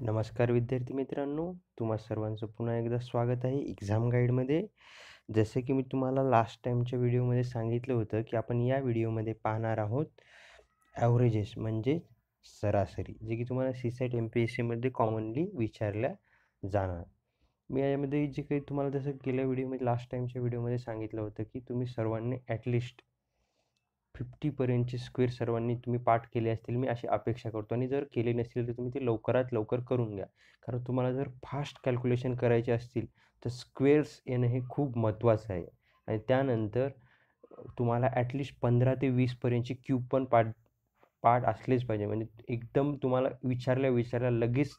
नमस्कार विद्यार्थी मित्रांनो, तुम्हा सर्वांचं पुन्हा एकदा स्वागत आहे एक्झाम गाईडमध्ये. जसे की मी तुम्हाला लास्ट टाईमच्या व्हिडिओमध्ये सांगितलं होतं, की आपण या व्हिडिओमध्ये पाहणार आहोत ॲव्हरेजेस म्हणजे सरासरी, जे की तुम्हाला CSAT MPSCमध्ये कॉमनली विचारल्या जाणार. मी यामध्ये जे काही तुम्हाला जसं गेल्या व्हिडिओमध्ये लास्ट टाईमच्या व्हिडिओमध्ये सांगितलं होतं, की तुम्ही सर्वांनी ॲटलिस्ट 50पर्यंतचे स्क्वेअर सर्वांनी तुम्ही पाठ केले असतील, मी अशी अपेक्षा करतो. आणि जर केले नसतील तर तुम्ही ते लवकरात लवकर करून घ्या. कारण तुम्हाला जर फास्ट कॅल्क्युलेशन करायचे असतील तर स्क्वेअर्स येणं हे खूप महत्त्वाचं आहे. आणि त्यानंतर तुम्हाला ॲटलिस्ट 15 ते 20पर्यंतचे क्यूब पण पाठ पाठ असलेच पाहिजे. म्हणजे एकदम तुम्हाला विचारल्या लगेच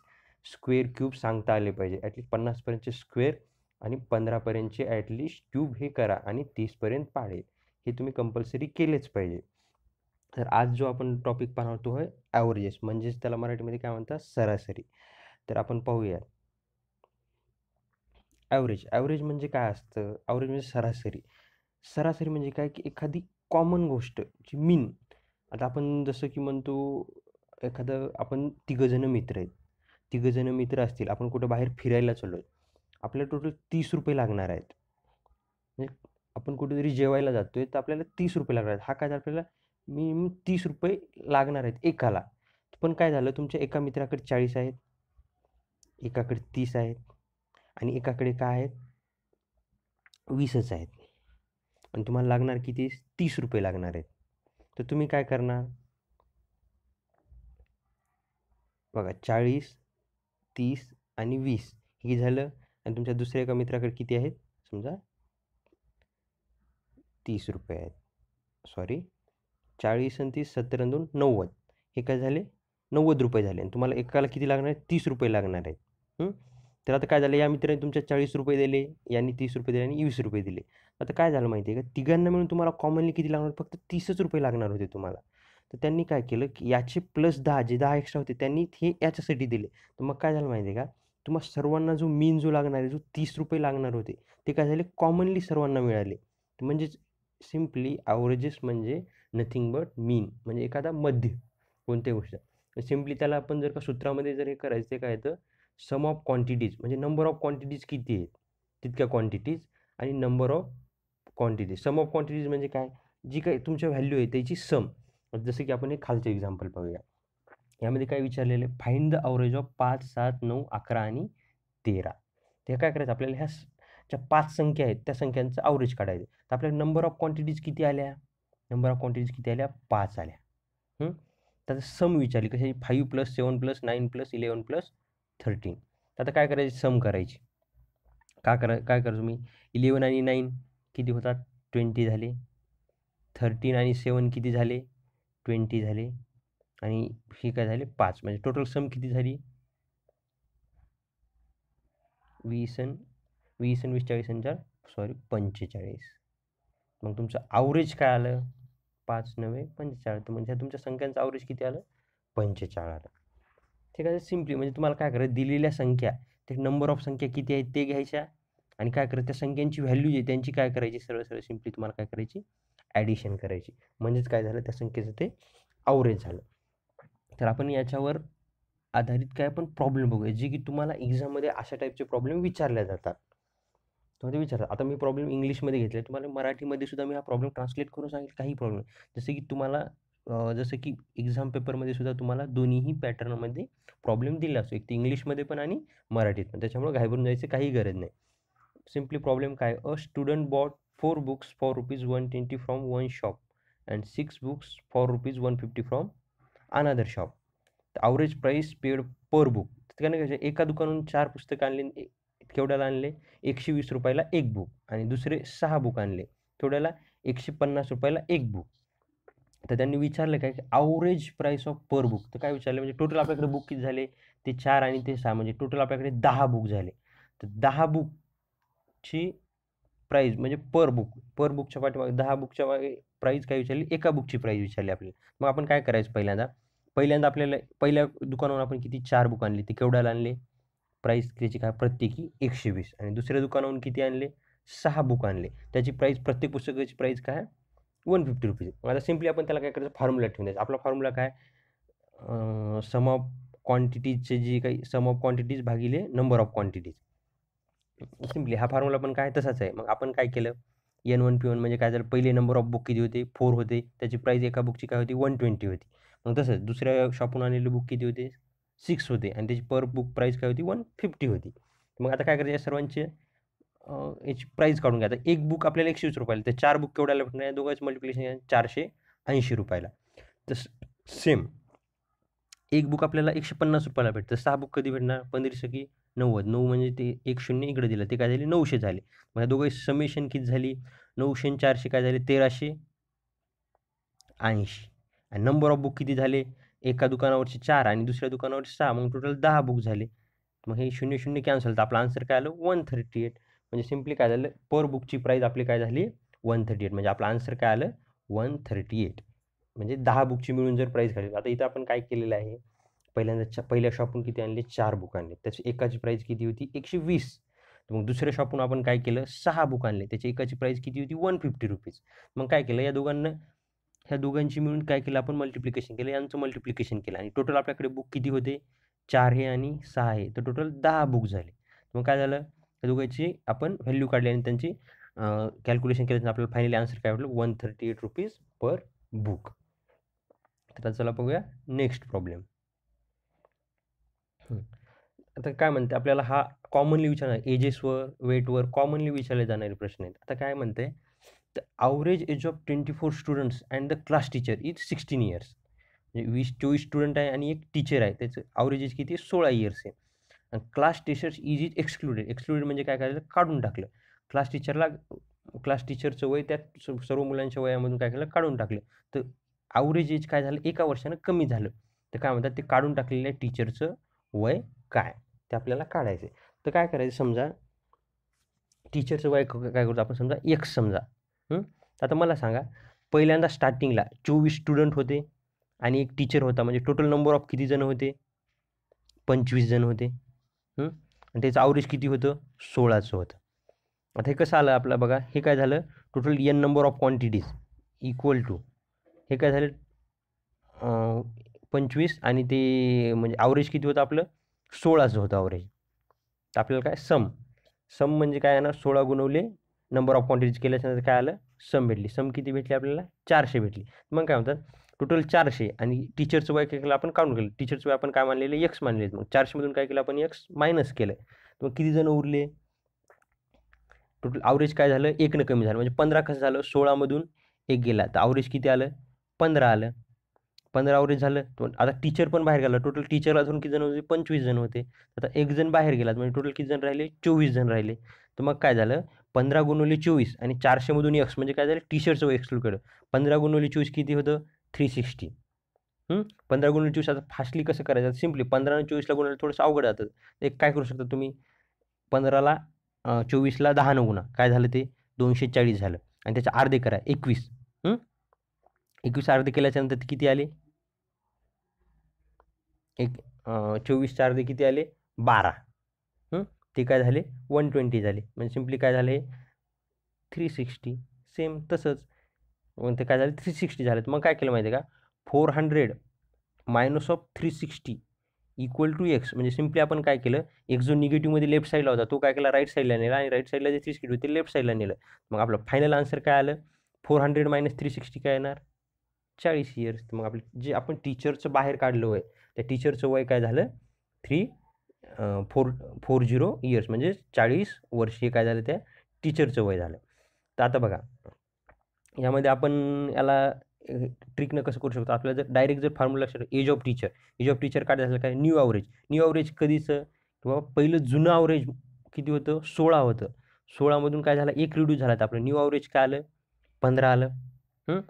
स्क्वेअर क्यूब सांगता आले पाहिजे. ॲटलिस्ट 50पर्यंतचे स्क्वेअर आणि 15पर्यंतचे ॲटलिस्ट क्यूब हे करा आणि 30पर्यंत पाढे हे तुम्ही कंपल्सरी केलेच पाहिजे. तर आज जो आपण टॉपिक पाहणार तो आहे ॲव्हरेजेस, म्हणजेच त्याला मराठीमध्ये काय म्हणतात, सरासरी. तर आपण पाहूया ॲव्हरेज म्हणजे काय असतं. ॲव्हरेज म्हणजे सरासरी. सरासरी म्हणजे काय, की एखादी कॉमन गोष्ट जी मीन. आता आपण जसं की म्हणतो, एखादं आपण तिघंजणं मित्र आहेत. तिघंजणं मित्र असतील, आपण कुठं बाहेर फिरायला चाललो आहे. आपल्याला टोटल ₹30 लागणार आहेत. म्हणजे आपण कुठेतरी जेवायला जातोय तर आपल्याला ₹30 लागणार आहेत. हा काय झाला, आपल्याला मिनिमम ₹30 लागणार आहेत एकाला. पण काय झालं, तुमच्या एका मित्राकडे 40 आहेत, एकाकडे 30 आहेत आणि एकाकडे काय आहेत, 20च आहेत. आणि तुम्हाला लागणार किती, ₹30 लागणार आहेत. तर तुम्ही काय करणार बघा, 40, 30 आणि 20 हे झालं. आणि तुमच्या दुसऱ्या एका मित्राकडे किती आहेत, समजा ₹30 आहेत. सॉरी, 40 आणि 30, 70 आणि 2, 90. हे काय झाले, ₹90 झाले. आणि तुम्हाला एकाला किती लागणार आहेत, ₹30 लागणार आहेत. तर आता काय झालं, या मित्राने तुमच्या ₹40 दिले, यांनी ₹30 दिले आणि ₹20 दिले. आता काय झालं माहिती आहे का, तिघांना मिळून तुम्हाला कॉमनली किती लागणार, फक्त ₹30च लागणार होते तुम्हाला. तर त्यांनी काय केलं, की याचे प्लस 10, जे 10 एक्स्ट्रा होते त्यांनी हे याच्यासाठी दिले. तर मग काय झालं माहिती आहे का, तुम्हाला सर्वांना जो मीन जो लागणार आहे, जो ₹30 लागणार होते, ते काय झाले, कॉमनली सर्वांना मिळाले. म्हणजेच सिम्पली ॲव्हरेजेस म्हणजे नथिंग बट मीन, म्हणजे एखादा मध्य कोणत्याही गोष्ट. सिम्पली त्याला आपण जर का सूत्रामध्ये जर हे करायचं, ते काय येतं, सम ऑफ क्वांटिटीज, म्हणजे नंबर ऑफ क्वांटिटीज किती आहेत तितक्या क्वांटिटीज, आणि number of quantities. Sum of quantities म्हणजे काय, जी काही तुमच्या व्हॅल्यू आहे त्याची सम. जसं की आपण एक खालचे एक्झाम्पल पाहूया. यामध्ये काय विचारलेलं आहे, फाइंड द अवरेज ऑफ 5, 7, 9, 11 आणि 13. ते काय करायचं, आपल्याला ह्या ज्या 5 संख्या आहेत त्या संख्यांचं अवरेज काढायचं. तर आपल्याला नंबर ऑफ क्वांटिटीज किती आल्या, नंबर ऑफ क्वांटिटीज किती आल्या, 5 आल्या. त्याचं सम विचारली कशाची, 5 + 7 + 9 + 11 + 13. तर आता काय करायची, सम करायची. काय करायचं तुम्ही, 11 आणि 9 किती होतात, 20 झाले. 13 आणि 7 किती झाले, 20 झाले. आणि हे काय झाले, 5. म्हणजे टोटल सम किती झाली, 20 आणि 20 आणि 20, 40 आणि 4, सॉरी 45. मग तुमचं ॲव्हरेज काय आलं, 5 9 45. म्हणजे ह्या तुमच्या संख्यांचं ॲव्हरेज किती आलं, 45 आलं. ठीक आहे. सिम्पली म्हणजे तुम्हाला काय करायचं, दिलेल्या संख्या, ते नंबर ऑफ संख्या किती आहेत ते घ्यायच्या, आणि काय करायचं, त्या संख्यांची व्हॅल्यू जी त्यांची काय करायची, सरळ सरळ सिम्पली तुम्हाला काय करायची, ॲडिशन करायची. म्हणजेच काय झालं, त्या संख्येचं ते ॲव्हरेज झालं. तर आपण याच्यावर आधारित काय आपण प्रॉब्लेम बघूया, जे की तुम्हाला एक्झाममध्ये अशा टाईपचे प्रॉब्लेम विचारले जातात. तुम्हाला विचारतात. आता मी प्रॉब्लेम इंग्लिशमध्ये घेतले, तुम्हाला मराठीमध्ये सुद्धा मी हा प्रॉब्लेम ट्रान्सलेट करून सांगेल, काही प्रॉब्लेम नाही. जसं की तुम्हाला जसं की एक्झाम पेपरमध्ये सुद्धा तुम्हाला दोन्हीही पॅटर्नमध्ये प्रॉब्लेम दिला असतो, एक तर इंग्लिशमध्ये पण आणि मराठीत पण. त्याच्यामुळे घाबरून जायची काही गरज नाही. सिम्पली प्रॉब्लेम काय, a student bought 4 books for ₹120 from one shop and 6 books for ₹150 from another shop. Average price paid per book. त्याने काय, एका दुकानातून 4 पुस्तकं आणले, केवढ्याला आणले, ₹120 एक बुक. आणि दुसरे 6 बुक आणले, केवढ्याला, ₹150 एक बुक. तर त्यांनी विचारलं काय, की average price of per book. तर काय विचारलं, म्हणजे टोटल आपल्याकडे बुक किती झाले, ते 4 आणि ते 6, म्हणजे टोटल आपल्याकडे 10 बुक झाले. तर 10 बुकची प्राईस म्हणजे पर बुकच्या पाठीमागे 10 बुकच्या मागे प्राईस काय विचारली, एका बुकची प्राईस विचारली आपल्याला. मग आपण काय करायचं, पहिल्यांदा आपल्याला पहिल्या दुकानावरून आपण किती, 4 बुक आणली, ते केवढ्याला आणले, प्राईस त्याची काय, प्रत्येकी 120. आणि दुसऱ्या दुकानावरून किती आणले, 6 बुक आणले, त्याची प्राईस, प्रत्येक पुस्तकाची प्राईस काय, ₹150. मग आता सिम्पली आपण त्याला काय करायचं, फॉर्म्युला ठेवून द्यायचा. आपला फॉर्म्युला काय, सम ऑफ क्वांटिटीजचे जी काही सम ऑफ क्वांटिटीज भागिले नंबर ऑफ क्वांटिटीज. सिम्पली हा फॉर्म्युला पण काय तसाच आहे. मग आपण काय केलं, N1 P1 म्हणजे काय झालं, पहिले नंबर ऑफ बुक किती होते, 4 होते. त्याची प्राईस एका बुकची काय होती, 120 होती. मग तसंच दुसऱ्या शॉपहून आणलेले बुक किती होते, 6 होते आणि त्याची पर बुक प्राईस काय होती, 150 होती. मग आता काय करायचं, या सर्वांचे याची प्राईस काढून घ्या. आता एक बुक आपल्याला 120 रुपयाला, तर 4 बुक केवढ्याला भेटणार, दोघांचं मल्टिप्लिकेशन 480 रुपयाला. तर सेम एक बुक आपल्याला 150 रुपयाला भेटतं. 6 बुक कधी भेटणार, 15 की 90. 9 म्हणजे ते एक शून्य इकडे दिलं, ते काय झाले 900 झाले. मग या दोघांची समेशन किती झाली, 900 आणि 400 काय झाले 1380 आणि नंबर ऑफ बुक किती झाले, एका दुकानावरचे 4 आणि दुसऱ्या दुकानावरचे 6, मग टोटल 10 बुक झाले. मग हे 0 कॅन्सल, तर आपला आन्सर काय आलं 138. म्हणजे सिम्पली काय झालं, पर बुकची प्राईस आपली काय झाली 138. म्हणजे आपला आन्सर काय आलं 138. म्हणजे 10 बुकची मिळून जर प्राईस काढली. आता इथं आपण काय केलेलं आहे, पहिल्या शॉपहून किती आणले, 4 बुक आणले, त्याची एकाची प्राईस किती होती 120. मग दुसऱ्या शॉपहून आपण काय केलं, 6 बुक आणले, त्याची एकाची प्राईस किती होती 150 रुपीज. मग काय केलं, ह्या दोघांची मिळून काय केलं आपण, मल्टिप्लिकेशन केलं, यांचं मल्टिप्लिकेशन केलं आणि टोटल आपल्याकडे बुक किती होते, 4 हे आणि 6 आहे, तर टोटल 10 बुक झाले. मग काय झालं, त्या दोघांची आपण व्हॅल्यू काढली आणि त्यांची कॅल्क्युलेशन केल्यानंतर आपल्याला फायनली आन्सर काय भेटलं 138 रुपीज पर बुक. तर चला बघूया नेक्स्ट प्रॉब्लेम. आता काय म्हणते आपल्याला, हा कॉमनली विचारणार, एजेसवर वेटवर कॉमनली विचारले जाणारे प्रश्न आहेत. आता काय म्हणते, the average age of 24 students and the class teacher is 16 years. म्हणजे 24 स्टुडंट आहे आणि एक टीचर आहे, त्याचं ॲव्हरेज एज किती 16 इयर्स आहे. आणि क्लास टीचर्स इज एक्सक्लुडेड म्हणजे काय करायचं, काढून टाकलं. क्लास टीचरचं वय त्या सर्व मुलांच्या वयामधून काय केलं, काढून टाकलं. तर ॲव्हरेज एज काय झालं, एका वर्षानं कमी झालं. तर काय म्हणतात, ते काढून टाकलेल्या टीचरचं वय काय, ते आपल्याला काढायचं आहे. तर काय करायचं, समजा टीचरचं वय काय करतो आपण, समजा एक्स समजा. आता मला सांगा, पहिल्यांदा स्टार्टिंगला 24 स्टुडंट होते आणि एक टीचर होता, म्हणजे टोटल नंबर ऑफ किती जण होते, 25 जण होते. आणि त्याचं ॲव्हरेज किती होतं, 16चं होतं. आता हे कसं आलं आपलं बघा, हे काय झालं, total n number of quantities equal to हे काय झालं 25 आणि ते म्हणजे ॲव्हरेज किती होतं आपलं 16चं होतं ॲव्हरेज. तर आपल्याला काय सम म्हणजे काय येणार, 16 गुणवले नंबर ऑफ क्वांटिटीज केल्याच्यानंतर काय आलं, सम भेटली. सम किती भेटली आपल्याला, 400 भेटली. मग काय म्हणतात, टोटल 400 आणि टीचरचं वय काय केलं आपण, काढून केलं. टीचरचं वय आपण काय मानलेलं, एक्स मानलेलं. मग 400मधून काय केलं आपण, एक्स मायनस केलं. मग किती जण उरले, टोटल ॲव्हरेज काय झालं, 1 कमी झालं. म्हणजे 15 कसं झालं, 16मधून 1 गेला, तर ॲव्हरेज किती आलं, 15 आलं. 15 ॲव्हरेज झालं. आता टीचर पण बाहेर गेला, टोटल टीचर अजून किती जण होते, 25 जण होते. आता एक जण बाहेर गेला, म्हणजे टोटल किती जण राहिले, 24 जण राहिले. तर मग काय झालं, 15 गुणवले 24 आणि 400मधून एक्स म्हणजे काय झालं, टीचरचं वय एक्सक्लूड केलं. 15 गुणवले 24 किती होतं, 360. 15 गुणवले 24. आता फास्टली कसं करायचं, सिम्पली 15 आणि 24ला गुणवलं थोडंसं अवघड जातं. एक काय करू शकता तुम्ही, 15ला 24ला 10 गुणा, काय झालं ते 240 झालं आणि त्याचे अर्धे करा 21. 21 अर्धे केल्याच्यानंतर ते किती आले, 24चे अर्धे किती आले, 12. ते काय झाले 120 झाले. म्हणजे सिम्पली काय झाले 360. सेम तसंच मग ते काय झालं 360 झालं. मग काय केलं माहिती आहे का, 400 minus of 360 equal to x. म्हणजे सिम्पली आपण काय केलं, एक जो निगेटिव्हमध्ये लेफ्ट साईडला होता तो काय केला, राईट साईडला नेला आणि राईट साईडला जे 360 होते ते लेफ्ट साईडला नेलं. मग आपलं फायनल आन्सर काय आलं, 400 मायनस 360 काय येणार, 40 इयर्स. मग आपलं जे आपण टीचरचं बाहेर काढलं वय, त्या टीचरचं वय काय झालं 40 इयर्स, म्हणजे 40 वर्षे काय झालं त्या टीचरचं वय झालं. तर आता बघा यामध्ये आपण याला ट्रिकनं कसं करू शकतो, आपल्याला जर डायरेक्ट जर फॉर्म्युला लक्षात, एज ऑफ टीचर काय झालं, काय न्यू ॲव्हरेज कधीचं, किंवा पहिलं जुनं ॲव्हरेज किती होतं 16 होतं. 16मधून काय झालं 1 रिड्यूस झाला, तर आपलं न्यू ॲव्हरेज काय आलं 15 आलं.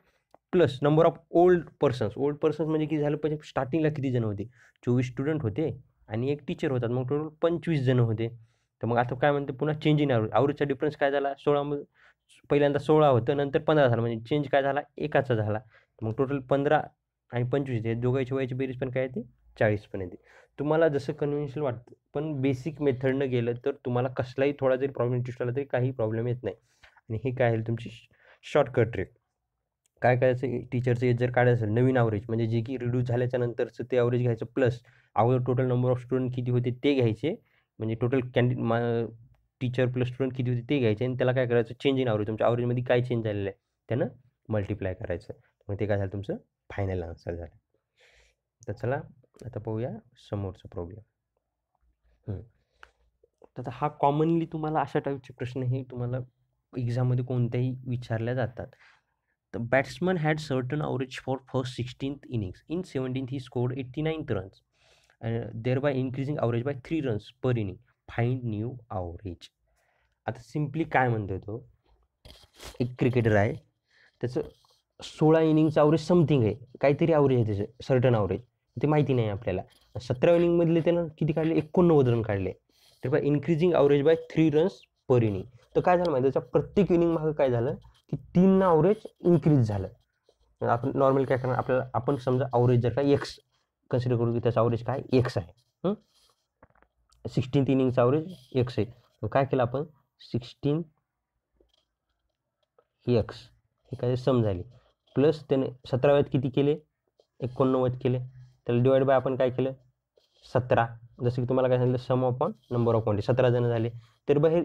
Plus number of old persons म्हणजे किती झालं, म्हणजे स्टार्टिंगला किती जण होते, 24 स्टुडंट होते आणि एक टीचर होतात, मग टोटल 25 जण होते. तर मग आता काय म्हणते, पुन्हा चेंज इन ॲव्हरेजचा डिफरन्स काय झाला, 16 पहिल्यांदा 16 होतं, नंतर 15 झालं, म्हणजे चेंज काय झाला एकाचा झाला. मग टोटल 15 आणि 25 हे दोघांची वयाची बेरीज पण काय येते 40 पण येते. तुम्हाला जसं कन्व्हेन्शनल वाटतं, पण बेसिक मेथडनं गेलं तर तुम्हाला कसलाही थोडा जरी प्रॉब्लेम ट्विस्ट आला तरी काही प्रॉब्लेम येत नाही. आणि हे काय आहे तुमची शॉर्टकट ट्रिक. काय करायचं, टीचरचं एज जर काढायचं असेल नवीन ॲव्हरेज, म्हणजे जे की रिड्यूस झाल्याच्या नंतरचं ते ॲव्हरेज घ्यायचं प्लस अगोदर टोटल नंबर ऑफ स्टुडंट किती होते ते घ्यायचे, म्हणजे टोटल टीचर प्लस स्टुडंट किती होते ते घ्यायचे आणि त्याला काय करायचं, चेंज इन ॲव्हरेज, तुमच्या ॲव्हरेजमध्ये काय चेंज झालेलं आहे त्यानं मल्टिप्लाय करायचं. मग ते काय झालं, तुमचं फायनल आन्सर झालं. तर चला आता पाहूया समोरचा प्रॉब्लेम. तर हा कॉमनली तुम्हाला अशा टाईपचे प्रश्न हे तुम्हाला एक्झाममध्ये कोणत्याही विचारल्या जातात. The batsman had certain average for first 16th innings. In 17th, he scored 89 runs, thereby increasing average by 3 runs per inning. Find new average. आता सिम्पली काय म्हणतोय तो, एक क्रिकेटर आहे, त्याचं 16 इनिंगचं ॲव्हरेज समथिंग आहे, काहीतरी ॲव्हरेज आहे त्याचं, सर्टन ॲव्हरेज, ते माहिती नाही आपल्याला. 17 इनिंगमधले त्यानं किती काढले, 89 रन काढले. तर by increasing average by 3 runs per inning. तर काय झालं माहिती, त्याच्या प्रत्येक इनिंग मागं काय झालं की 3 ॲव्हरेज इन्क्रीज झालं. आपण नॉर्मल काय करणार, आपल्याला आपण समजा ॲव्हरेज जर का एक्स कन्सिडर करू की त्याचा ॲव्हरेज काय एक्स आहे, 16th इनिंगचा ॲव्हरेज एक्स आहे. मग काय केलं आपण, 16 एक्स हे काय सम झाली, प्लस त्याने 17व्यात किती केले, 89 केले, त्याला डिवाइड बाय आपण काय केलं 17, जसं की तुम्हाला काय सांगितलं सम अपॉन नंबर ऑफ क्वांटिटी, 17 जण झाले. तर बाहेर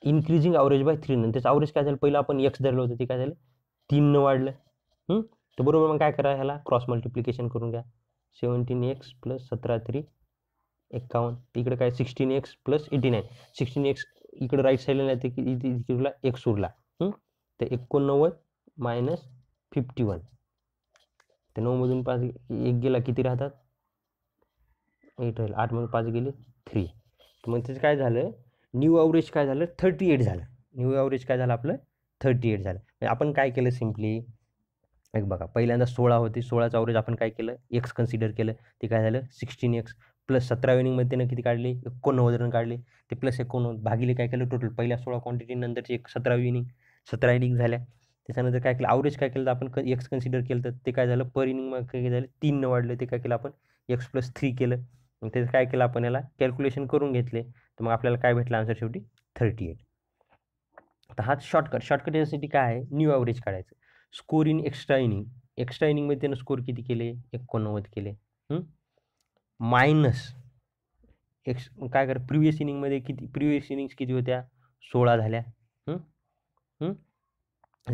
इन्क्रीजिंग ॲव्हरेज बाय 3 न त्याचं ॲव्हरेज काय झालं, पहिलं आपण एक्स धरलं होतं ते काय झालं 3 वाढलं. तर बरोबर मग काय करा, ह्याला क्रॉस मल्टिप्लिकेशन करून घ्या. 17x प्लस 17 3 51, इकडे काय 16x प्लस 89, 16x इकडे राईट साईडला नाही ते इकडला एक्स उरला, तर 89 मायनस 51, तर 9मधून 5 एक गेला, किती राहतात 8 राहील, 8मधून 5 गेले 3. मग त्याचं काय झालं, न्यू ॲव्हरेज काय झालं 38 झालं. न्यू ॲव्हरेज काय झालं आपलं 38 झालं. म्हणजे आपण काय केलं सिम्पली, एक बघा पहिल्यांदा 16 होते, 16चं ॲव्हरेज आपण काय केलं एक्स कन्सिडर केलं, ते काय झालं 16x प्लस 17 इनिंगमध्ये त्यानं किती काढले 89 रन काढले, ते प्लस 89 भागिले काय केलं टोटल पहिल्या 16 क्वांटिटी नंतरची 17वी इनिंग, 17 इनिंग झाल्या. त्याच्यानंतर काय केलं ॲव्हरेज काय केलं, तर आपण एक्स कन्सिडर केलं, तर ते काय झालं पर इनिंग मग काय झालं 3 वाढलं, ते काय केलं आपण एक्स प्लस 3 केलं. मग त्याचं काय केलं आपण याला कॅल्क्युलेशन करून घेतले, तर मग आपल्याला काय भेटलं आन्सर शेवटी 38. आता हा शॉर्टकट यासाठी काय आहे, न्यू ॲव्हरेज काढायचं. स्कोर इन एक्स्ट्रा इनिंगमध्ये त्यानं स्कोर किती केले 89 केले, मायनस काय करा प्रिव्हियस इनिंगमध्ये किती, प्रिव्हियस इनिंग्स किती होत्या 16 झाल्या,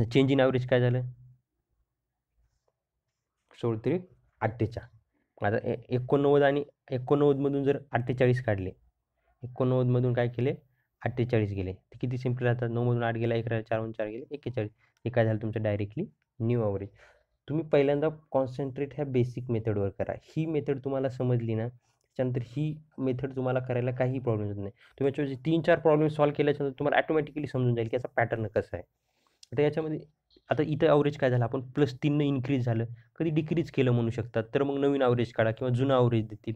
चेंज इन ॲव्हरेज काय झालं 16 3 48. आता 89 आणि 89मधून जर 48 काढले, 89मधून काय केले 48 गेले, ते किती सिम्पल राहतात, 9मधून 8 गेला, 1 राहिला, 4मधून 4 गेले 41. हे काय झालं तुमचं डायरेक्टली न्यू ॲव्हरेज. तुम्ही पहिल्यांदा कॉन्सन्ट्रेट ह्या बेसिक मेथडवर करा. ही मेथड तुम्हाला समजली ना, त्याच्यानंतर ही मेथड तुम्हाला करायला काही प्रॉब्लेम होत नाही. तुम्ही याच्यावरचे 3-4 प्रॉब्लेम सॉल्व्ह केल्याच्यानंतर तुम्हाला ॲटोमॅटिकली समजून जाईल की याचा पॅटर्न कसा आहे. आता याच्यामध्ये आता इथं ॲव्हरेज काय झालं, आपण +3 इन्क्रीज झालं, कधी डिक्रीज केलं म्हणू शकतात, तर मग नवीन ॲव्हरेज काढा किंवा जुनं ॲव्हरेज देतील,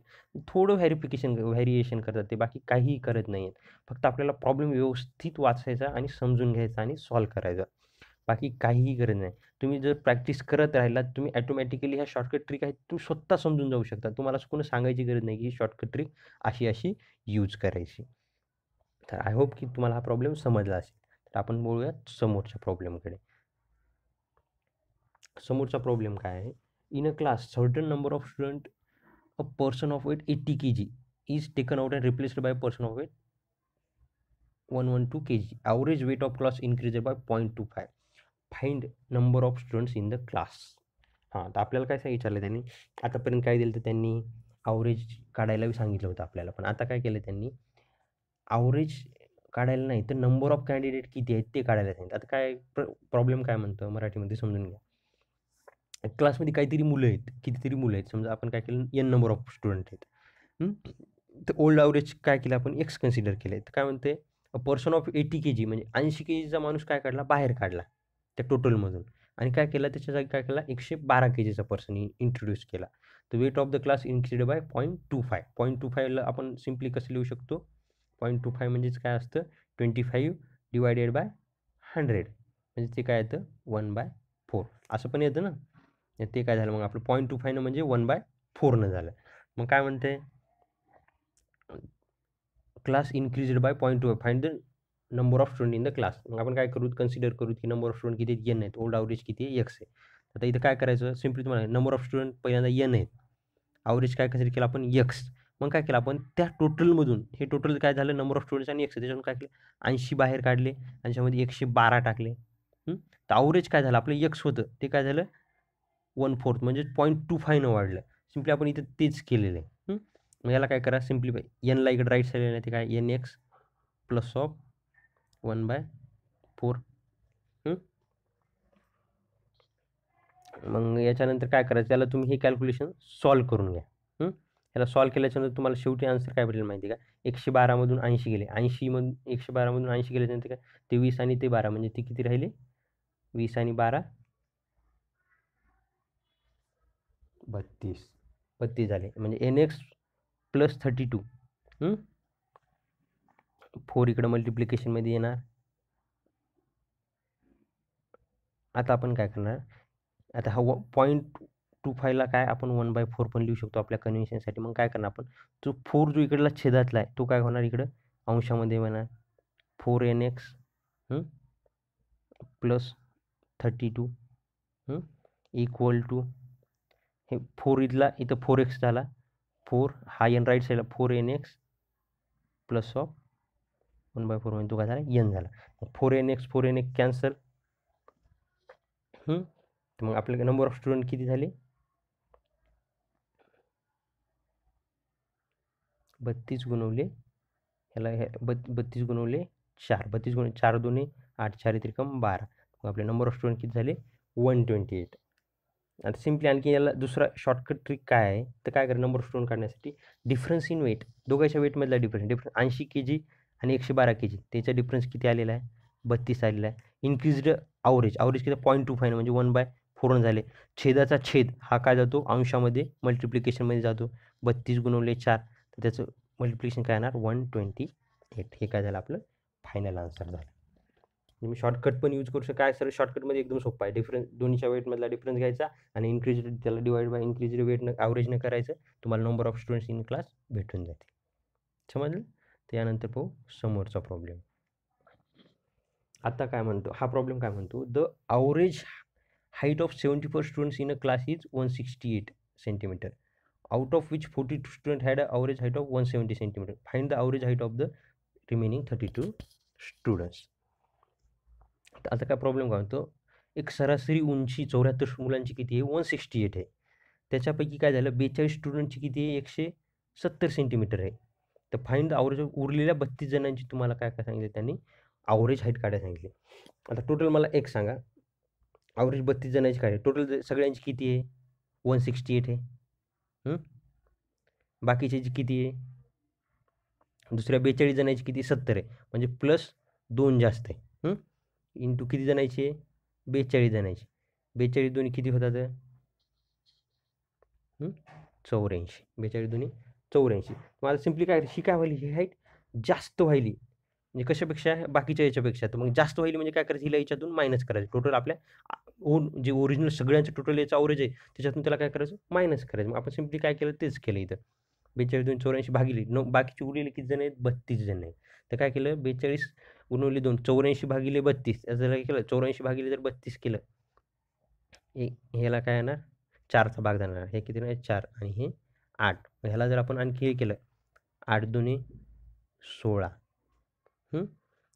थोडं व्हॅरिएशन करतात ते, बाकी काहीही करत नाही आहेत. फक्त आपल्याला प्रॉब्लेम व्यवस्थित वाचायचा आणि समजून घ्यायचा आणि सॉल्व्ह करायचा, बाकी काहीही गरज नाही. तुम्ही जर प्रॅक्टिस करत राहिलात, तुम्ही ॲटोमॅटिकली ह्या शॉर्टकट ट्रिक आहेत तुम्ही स्वतः समजून जाऊ शकता. तुम्हाला कोणी सांगायची गरज नाही की ही शॉर्टकट ट्रिक अशी यूज करायची. तर आय होप की तुम्हाला हा प्रॉब्लेम समजला असेल. तर आपण बोलूयात समोरच्या प्रॉब्लेमकडे. समोरचा प्रॉब्लेम काय आहे, in a class certain number of student, a person of weight 80 kg is taken out and replaced by person of weight 112 kg. Average weight of class increased by 0.25. Find number of students in the class. हां, तर आपल्याला काय विचारलं त्यांनी, आतापर्यंत काय दिलं तर त्यांनी ॲव्हरेज काढायला सांगितलं होतं आपल्याला, पण आता काय केलं त्यांनी ॲव्हरेज काढायला नाही तर नंबर ऑफ कॅन्डिडेट किती आहेत ते काढायला सांगितलं. आता काय प्रॉब्लेम काय म्हणतं मराठीमध्ये समजून घ्या. क्लासमध्ये काहीतरी मुलं आहेत, कितीतरी मुलं आहेत, समजा आपण काय केलं n नंबर ऑफ स्टुडंट आहेत, तर ओल्ड ॲव्हरेज काय केलं आपण एक्स कन्सिडर केले. तर काय म्हणते अ पर्सन ऑफ 80 kg म्हणजे 80 kgचा माणूस काय काढला बाहेर काढला त्या टोटलमधून, आणि काय केलं त्याच्या जागी काय केला 112 kgचा पर्सन इंट्रोड्यूस केला. तर weight of the class increased by 0.25. 0.25ला आपण सिम्पली कसं लिहू शकतो, 0.25 म्हणजेच काय असतं 25 डिवायडेड बाय 100, म्हणजे ते काय येतं 1/4 असं पण येतं ना. ते काय झालं मग आपलं 0.25 म्हणजे 1/4 झालं. मग काय म्हणते class increased by 0.25, find the number of student in the class. मग आपण काय करू कन्सिडर करू की नंबर ऑफ स्टुडंट किती आहेत, n आहेत, ओल्ड ॲव्हरेज किती आहे x आहे. आता इथं काय करायचं सिम्पली, तुम्हाला नंबर ऑफ स्टुडंट पहिल्यांदा n आहेत, ॲव्हरेज काय कन्सिडर केलं आपण एक्स. मग काय केलं आपण त्या टोटलमधून, हे टोटल काय झालं नंबर ऑफ स्टुडंट्स आणि एक्स, त्याच्यातून काय केलं 80 बाहेर काढले आणि त्याच्यामध्ये 112 टाकले. तर ॲव्हरेज काय झालं आपलं एक्स होतं ते काय झालं 1/4 म्हणजे 0.25 वाढलं. सिम्पली आपण इथं तेच केलेलं आहे. मग याला काय करा सिम्प्लिफाय, एनला इकडे राईट साईडला नाही ते काय एन एक्स प्लस ऑफ 1/4. मग याच्यानंतर काय करायचं, त्याला तुम्ही हे कॅल्क्युलेशन सॉल्व करून घ्या. याला सॉल्व केल्याच्यानंतर तुम्हाला शेवटी आन्सर काय भेटेल माहिती आहे का, 112 मधून 80 गेले, 80 मधून 112 मधून 80 गेल्यानंतर काय ते 20 आणि ते 12 म्हणजे ते किती राहिले 20 आणि 12 32 झाले. म्हणजे एन एक्स प्लस 32. 4 इकडं मल्टिप्लिकेशनमध्ये येणार. आता आपण काय करणार, आता हा 0.25ला काय आपण 1/4 पण लिहू शकतो आपल्या कन्व्हेन्शनसाठी. मग काय करणार आपण, तो 4 जो इकडला छेदातला आहे तो काय होणार इकडं अंशामध्ये होणार 4nx प्लस 32 इक्वल टू हे 4 इथला इथं 4x झाला, 4 हा एन राईट साईडला 4nx प्लस ऑफ 1/4 म्हणजे तो काय झाला एन झाला. 4nx cancel. तर मग आपल्याकडे नंबर ऑफ स्टुडंट किती झाले 32 गुणवले ह्याला 32 गुणवले 4, 32 गुणवले 4 2 8 4 त्रिकम 12. मग आपले नंबर ऑफ स्टुडंट किती झाले 128. आता सिम्पली आणखी याला दुसरा शॉर्टकट ट्रिक काय आहे तर काय करा, नंबर ऑफ स्टुडंट काढण्यासाठी डिफरन्स इन वेट, दोघांच्या वेटमधला डिफरन्स 80 kg आणि 112 kg त्याचा डिफरन्स किती आलेला आहे 32 आलेला आहे. इन्क्रीज्ड ॲव्हरेज किती 0.25 म्हणजे 1/4 झाले. छेदाचा छेद हा काय जातो अंशामध्ये मल्टिप्लिकेशनमध्ये जातो, 32 गुणवले 4 तर त्याचं मल्टिप्लिकेशन काय येणार 128. हे काय झालं आपलं फायनल आन्सर झालं. तुम्ही शॉर्टकट पण यूज करू शकता. काय सर शॉर्टकटमध्ये एकदम सोपं आहे, डिफरन्स दोन्हीच्या वेटमधला डिफरन्स घ्यायचा आणि इन्क्रीज त्याला डिवाइड बाय इन्क्रीज वेटनं ॲव्हरेजनं करायचं, तुम्हाला number of students in class भेटून जाते. समजलं. त्यानंतर पाहू समोरचा प्रॉब्लेम. आता काय म्हणतो हा प्रॉब्लेम, काय म्हणतो the average height of 74 students in a class is 168 centimetre, out of which 42 students had an average height of 170 centimeter. Find the average height of the remaining 32 students. आता काय प्रॉब्लेम काय होतो, एक सरासरी उंची 74 मुलांची किती आहे 168 आहे. त्याच्यापैकी काय झालं 42 स्टुडंटची किती आहे 170 सेंटीमीटर आहे. तर फाइंड द ॲव्हरेज उरलेल्या 32 जणांची तुम्हाला काय काय सांगितले त्यांनी ॲव्हरेज हाईट काढायला सांगितले. आता टोटल मला एक सांगा, ॲव्हरेज 32 जणांची काय टोटल सगळ्यांची किती आहे 168 आहे. बाकीचे किती आहे दुसऱ्या 42 जणांची किती 70 आहे, म्हणजे प्लस 2 जास्त आहे. इंटू किती जणांची आहे 42 जणांची, 42 दोन्ही किती होतात 84, 42 दोन्ही 84. मला सिम्पली काय ही काय व्हायली ही हाईट जास्त व्हायली म्हणजे कशापेक्षा बाकीच्या याच्यापेक्षा, तर मग जास्त व्हायली म्हणजे काय करायचं हिला याच्यातून मायनस करायचं, टोटल आपल्या जे ओरिजिनल सगळ्यांचं टोटल याचं ॲव्हरेज आहे त्याच्यातून त्याला काय करायचं मायनस करायचं. मग आपण सिम्पली काय केलं तेच केलं इथं 42 2 84 भागिले बाकीचे उरलेले किती जण आहेत 32 जण आहेत. तर काय केलं 42 गुणवले 2 84 भागिले 32 याचं काय केलं 84 भागिले जर 32 केलं ह्याला काय येणार 4चा भाग जाणार, हे किती नाही 4 आणि हे 8. ह्याला जर आपण आणखी हे केलं 8 2 16,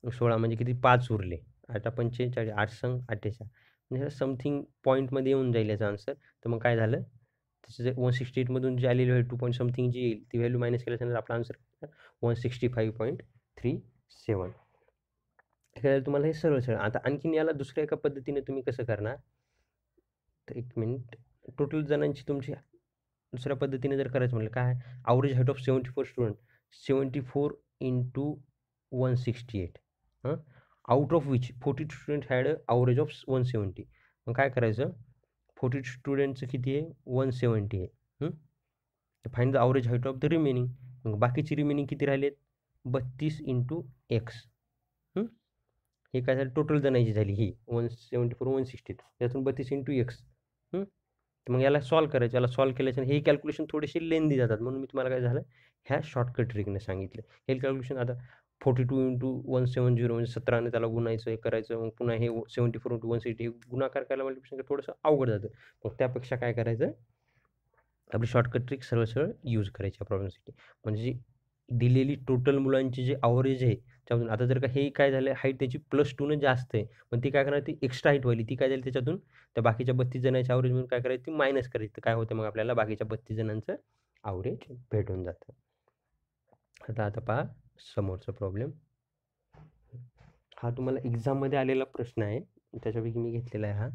16 म्हणजे किती 5 उरले 8 45 8 संग 48 म्हणजे समथिंग पॉईंटमध्ये येऊन जाईल याचा आन्सर. तर मग काय झालं त्याचं जे 168 मधून जे आलेली व्हॅल्यू 2 पॉईंट समथिंग जी येईल ती व्हॅल्यू मायनस केल्यानंतर आपला आन्सर 165.37. तुम्हाला हे सरळ. आता आणखीन याला दुसऱ्या एका पद्धतीने तुम्ही कसं करणार, तर एक मिनिट, टोटल जणांची तुमची दुसऱ्या पद्धतीने जर करायचं म्हटलं काय average height of 74 student 74 into 168 out of which 42 student had a average of 170. मग काय करायचं 42 स्टुडंटचं किती आहे 170 आहे. Find the average height of the remaining. मग बाकीची रिमेनिंग किती राहिलेत 32 इंटू एक्स. हे काय झालं टोटल जणांची झाली ही 174 160 त्यातून 32 इंटू एक्स. मग याला सॉल्व करायचं, याला सॉल्व केल्याच्या हे कॅल्क्युलेशन थोडेसे लेंदी जातात म्हणून मी तुम्हाला काय झालं ह्या शॉर्टकट ट्रिकने सांगितलं. हे कॅल्क्युलेशन आता 42 इंटू 170 म्हणजे 17ने त्याला गुणायचं हे करायचं, मग पुन्हा हे 74 इंटू 160 हे गुणाकार करायला मल्टिप्लिकेशन थोडंसं अवघड जातं. मग त्यापेक्षा काय करायचं आपली शॉर्टकट ट्रिक सरळ सरळ यूज करायची या प्रॉब्लेमसाठी. म्हणजे जी दिलेली टोटल मुलांची जे ॲव्हरेज आहे त्यामधून आता जर का हे काय झालं हाईट त्याची +2 जास्त आहे. पण ती काय करणार ती एक्स्ट्रा हाईट वाली ती काय झाली त्याच्यातून त्या बाकीच्या 32 जणांच्या ॲव्हरेज म्हणून काय करायची ती मायनस करायची. तर काय होतं मग आपल्याला बाकीच्या 32 जणांचं ॲव्हरेज भेटून जातं. आता पहा समोरचा प्रॉब्लेम. हा तुम्हाला एक्झाममध्ये आलेला प्रश्न आहे. त्याच्यापैकी मी घेतलेला आहे हा.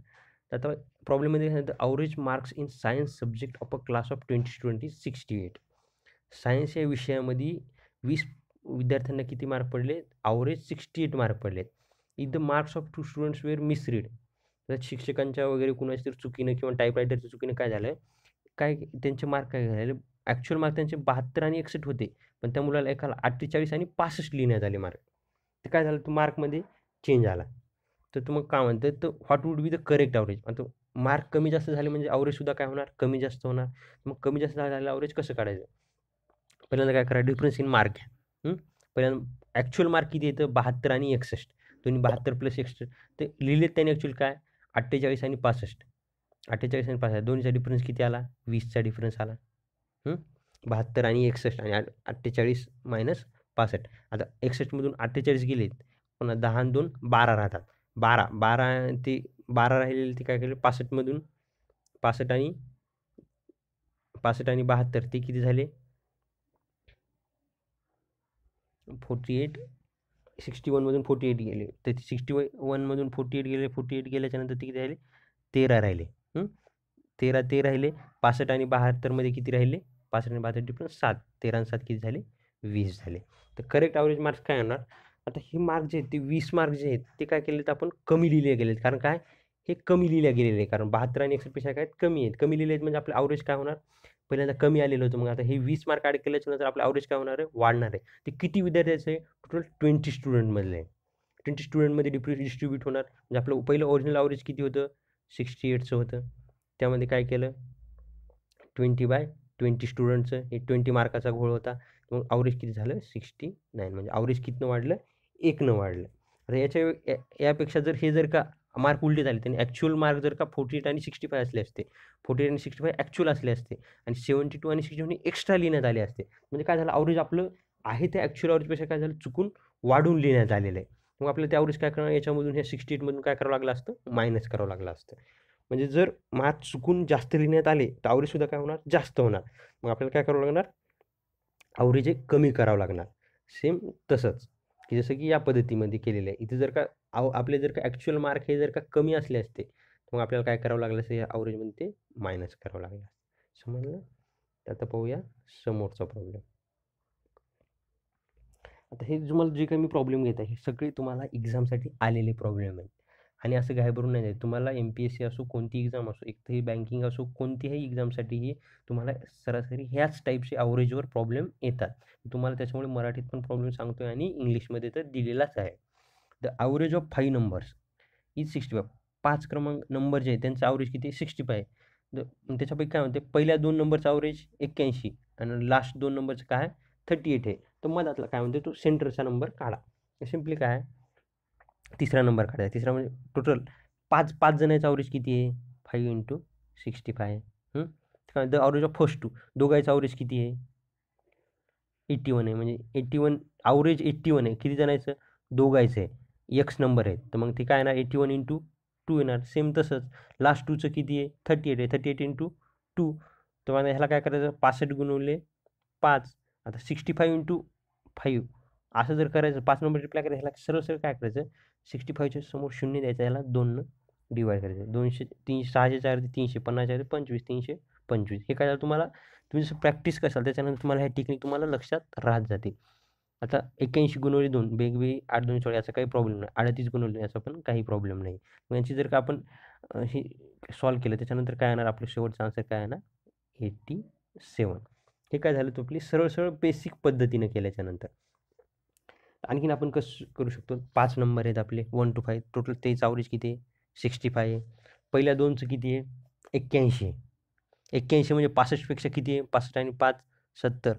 तर आता प्रॉब्लेममध्ये काय average marks in science subject of a class of 20 student is 68. Science या विषयामध्ये 20 विद्यार्थ्यांना किती मार्क पडले? ॲव्हरेज 68 मार्क पडलेत. If the marks of 2 students were misread. तर शिक्षकांच्या वगैरे कुणाच्या तरी चुकीनं किंवा टाइपरायटरच्या चुकीनं काय झालं काय त्यांचे मार्क काय झाले ॲक्च्युअल मार्क त्यांचे 72 आणि 61 होते. पण त्या मुलाला एकाला 48 आणि 65 लिहिण्यात आले मार्क. तर काय झालं तो मार्कमध्ये चेंज आला. तर मग काय म्हणतात तर what would be the correct average. आता मार्क कमी जास्त झाले म्हणजे ॲव्हरेजसुद्धा काय होणार कमी जास्त होणार. मग कमी जास्त झालेलं ॲव्हरेज कसं काढायचं? पहिल्यांदा काय करा डिफरन्स इन मार्क घ्या. पहिल्यांदा ॲक्च्युअल मार्क किती येतं 72 आणि 61. दोन्ही 72 + 61 ते लिहिलेत त्यांनी ॲक्च्युअली काय 48 आणि 65. 48 आणि 65 दोन्हीचा डिफरन्स किती आला 20चा डिफरन्स आला. 72 आणि 61 आणि 48 - 65. आता 61 मधून 48 गेलेत. पुन्हा 10 आणि 2 12 राहतात. 12 ते 12 राहिलेले ते काय केले 65 मधून 65 आणि 72 ते किती झाले 48 61 मधून 48 गेले. तर 61 मधून 48 गेले. 48 गेल्याच्यानंतर ते किती राहिले 13 राहिले. 13 ते राहिले. 65 आणि 72 मध्ये किती राहिले 65 आणि 72 डिफरन्स 7. 13 आणि 7 किती झाले 20 झाले. तर करेक्ट ॲव्हरेज मार्क्स काय होणार? आता हे मार्क जे आहेत ते 20 मार्क जे आहेत ते काय केलेत आपण कमी लिहिले गेलेत. कारण काय हे कमी लिहिल्या गेलेले आहे. कारण 72 आणि 61 पेक्षा काय कमी आहेत. कमी लिहिले आहेत म्हणजे आपलं ॲव्हरेज काय होणार? पहिल्यांदा कमी आलेलं होतं. मग आता हे 20 मार्क ॲड केल्याच्या नंतर आपलं ॲव्हरेज काय होणार आहे? वाढणार आहे. ते किती विद्यार्थ्याचं आहे? टोटल 20 स्टुडंटमधलं आहे. 20 स्टुडंटमध्ये डिस्ट्रीब्यूट होणार. म्हणजे आपलं पहिलं ओरिजिनल ॲव्हरेज किती होतं? 68चं होतं. त्यामध्ये काय केलं 20/20 स्टुडंटचं हे 20 मार्काचा घोळ होता. मग ॲव्हरेज किती झालं 69 म्हणजे ॲव्हरेज कितनं वाढलं 1नं वाढलं. आता यापेक्षा जर का मार्क उलटे झाले त्यांनी ॲक्च्युअल मार्क जर का 48 आणि 65 असले असते 48 आणि 65 ॲक्च्युअल असले असते आणि 72 आणि 61 एक्स्ट्रा लिहिण्यात आले असते. म्हणजे काय झालं ॲव्हरेज आपलं आहे त्या ॲक्च्युअल ॲव्हरेजपेक्षा काय झालं चुकून वाढून लिहिण्यात आलेलं आहे. मग आपल्याला ते ॲव्हरेज काय करणार याच्यामधून ह्या 68 मधून काय करावं लागलं असतं मायनस करावं लागलं असतं. म्हणजे जर मार्क चुकून जास्त लिहिण्यात आले तर ॲव्हरेजसुद्धा काय होणार जास्त होणार. मग आपल्याला काय करावं लागणार ॲव्हरेज एक कमी करावं लागणार. सेम तसंच की जसं की या पद्धतीमध्ये केलेलं आहे. इथे जर का आपले जर का ॲक्च्युअल मार्क हे जर का कमी असले असते तर मग आपल्याला काय करावं लागलं असतं या ॲव्हरेजमध्ये ते मायनस करावं लागलं असतं. समजलं? तर आता पाहूया समोरचा प्रॉब्लेम. आता हे तुम्हाला जे काही मी प्रॉब्लेम घेत आहे हे सगळे तुम्हाला एक्झामसाठी आलेले प्रॉब्लेम आहेत. आणि असं घाबरून नाही जायचं. तुम्हाला MPSC असो कोणती एक्झाम असो एक तर ही बँकिंग असो कोणतीही एक्झामसाठीही तुम्हाला सरासरी ह्याच टाईपचे ॲव्हरेजवर प्रॉब्लेम येतात. तुम्हाला त्याच्यामुळे मराठीत पण प्रॉब्लेम सांगतोय आणि इंग्लिशमध्ये तर दिलेलाच आहे. The average of 5 numbers is 65. 5 क्रमांक नंबर जे आहे त्यांचं ॲव्हरेज किती 65 आहे. त्याच्यापैकी काय म्हणते पहिल्या 2 नंबरचा ॲव्हरेज 81 आणि लास्ट 2 नंबरचं काय 38 आहे. तर मधातला काय म्हणते तो सेंटरचा नंबर काढा. सिम्पली काय आहे तिसरा नंबर काढायचा. तिसरा म्हणजे टोटल 5 जणांचा ॲव्हरेज किती आहे 5 × 65. द ॲव्हरेज ऑफ फर्स्ट 2 दोघांचा ॲव्हरेज किती आहे 81 आहे. म्हणजे 81 ॲव्हरेज 81 आहे. किती जणांचं दोघांचं आहे. एक्स नंबर आहे. तर मग ते काय येणार 81 × 2 येणार. सेम तसंच लास्ट 2चं किती आहे 38 आहे. 38 × 2 तर मग ह्याला काय करायचं 65 × 5 आता 65 × 5 असं जर करायचं 5 नंबर रिप्लाय करायचं ह्याला सरळ सरळ काय करायचं 65च्या समोर 0 द्यायचं ह्याला 2नं डिवाइड करायचं 200 300 600 4 300 50 25 325 हे काय झालं तुम्हाला तुम्ही जसं प्रॅक्टिस कराल त्याच्यानंतर तुम्हाला ह्या टेक्निक तुम्हाला लक्षात राहत जाते. आता 81 × 2 वेगवेगळी 8 2 16 याचा काही प्रॉब्लेम नाही. 38 × 2 याचा पण काही प्रॉब्लेम नाही. मग यांची जर का आपण हे सॉल्व्ह केलं त्याच्यानंतर काय येणार आपलं शेवटचा आन्सर काय येणार 87. हे काय झालं तो आपली सरळ सरळ बेसिक पद्धतीने केल्याच्यानंतर. आणखीन आपण कसं करू शकतो 5 नंबर आहेत आपले 1 to 5 टोटल तेच ॲव्हरेज किती आहे 65 आहे. पहिल्या दोनचं किती आहे 81 आहे. 81 म्हणजे 65 पेक्षा किती आहे 65 आणि 5 70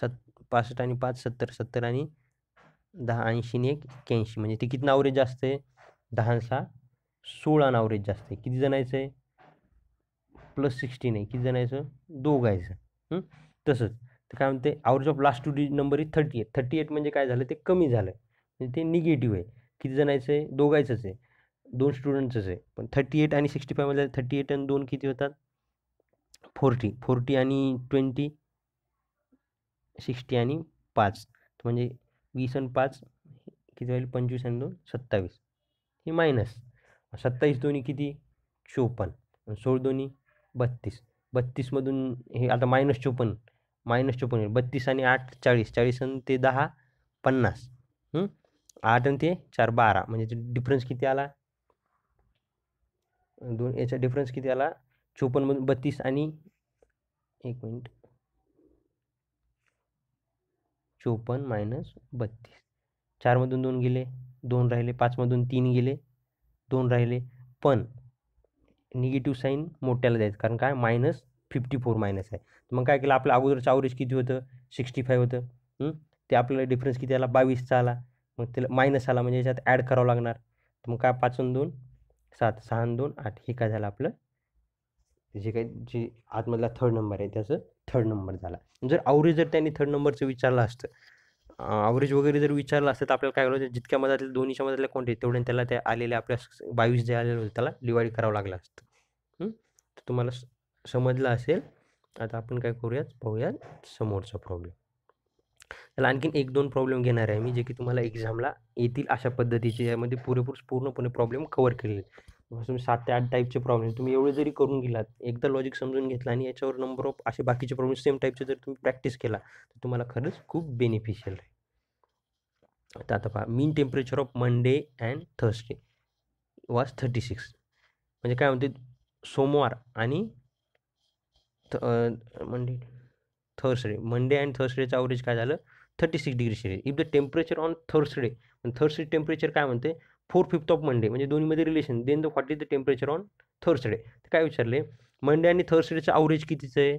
65 आणि 5 70 70 आणि 10 80 आणि 1 81 म्हणजे ते किती ॲव्हरेज जास्त आहे 10 आणि 6 16 ॲव्हरेज जास्त आहे. किती जणांचं आहे प्लस 16 आहे, किती जणायचं? दोघायचं. तसंच तर काय म्हणते, average of last 2 digit number is 38. 38 म्हणजे काय झालं, ते कमी झालं, म्हणजे ते निगेटिव्ह आहे. किती जणायचं आहे? दोघायचंच आहे, 2 स्टुडंट्सच आहे. पण 38 आणि 65 मध्ये 38 आणि 2 किती होतात? 40. 40 आणि 20 60 आणि 5 म्हणजे 20 आणि 5 किती होईल? 25 आणि 2 27. हे मायनस 27 दोन्ही किती? 54. 16 दोन्ही 32. 32 मधून हे आता -54 -54 32 आणि 8 40 40 आणि ते 10 50. 8 आणि ते 4 12 म्हणजे डिफरन्स किती आला? दोन याचा डिफरन्स किती आला? 54 मधून 32 आणि 1 मिनिट 54 - 32. 4 मधून 2 गेले, 2 राहिले. 5 मधून 3 गेले, 2 राहिले. पण निगेटिव्ह साईन मोठ्याला द्यायचं, कारण काय? -54 मायनस आहे. मग काय केलं, आपलं अगोदरचं ॲव्हरेज किती होतं? 65 होतं. ते आपल्याला डिफरन्स किती आला? 22चा आला. मग त्याला मायनस आला म्हणजे याच्यात ॲड करावं लागणार. तर मग काय? 5 आणि 2 7, 6 आणि 2 8. हे काय झालं आपलं? जे काही जे आतमधला थर्ड नंबर आहे त्याचं थर्ड नंबर झाला. जर ॲव्हरेज जर त्यांनी थर्ड नंबरचं विचारलं असतं, ॲव्हरेज वगैरे जर विचारलं असतं, तर आपल्याला काय करायचं, जितक्या मधातल्या दोन्हीच्या मधातल्या क्वांटिटी तेवढ्या त्याला त्या आलेल्या आपल्या 22 जे आलेलं होतं त्याला डिवाइड करावं लागलं असतं. तर तुम्हाला समजलं असेल. आता आपण काय करूयात, पाहूयात समोरचा प्रॉब्लेम. त्याला आणखीन 1-2 प्रॉब्लेम घेणार आहे मी, जे की तुम्हाला एक्झामला येतील अशा पद्धतीचे. यामध्ये पूर्णपणे प्रॉब्लेम कव्हर केलेले. तुम्ही 7 ते 8 टाईपचे प्रॉब्लेम तुम्ही एवढे जरी करून गेलात, एकदा लॉजिक समजून घेतलं आणि याच्यावर नंबर ऑफ असे बाकीचे प्रॉब्लेम सेम टाईपचे जर तुम्ही प्रॅक्टिस केला, तर तुम्हाला खरंच खूप बेनिफिशियल राहील. आता पहा, mean temperature of Monday and Thursday was 36. म्हणजे काय म्हणते, सोमवार आणि मंडे अँड थर्सडेचं ॲव्हरेज काय झालं? 36 degree Celsius. If the temperature on Thursday, Thursday temperature काय म्हणते? 4/5 ऑफ मंडे, म्हणजे दोन्हीमध्ये relation. Then the what is the temperature on Thursday. तर काय विचारले, मंडे आणि थर्सडेचं ॲव्हरेज कितीचं आहे?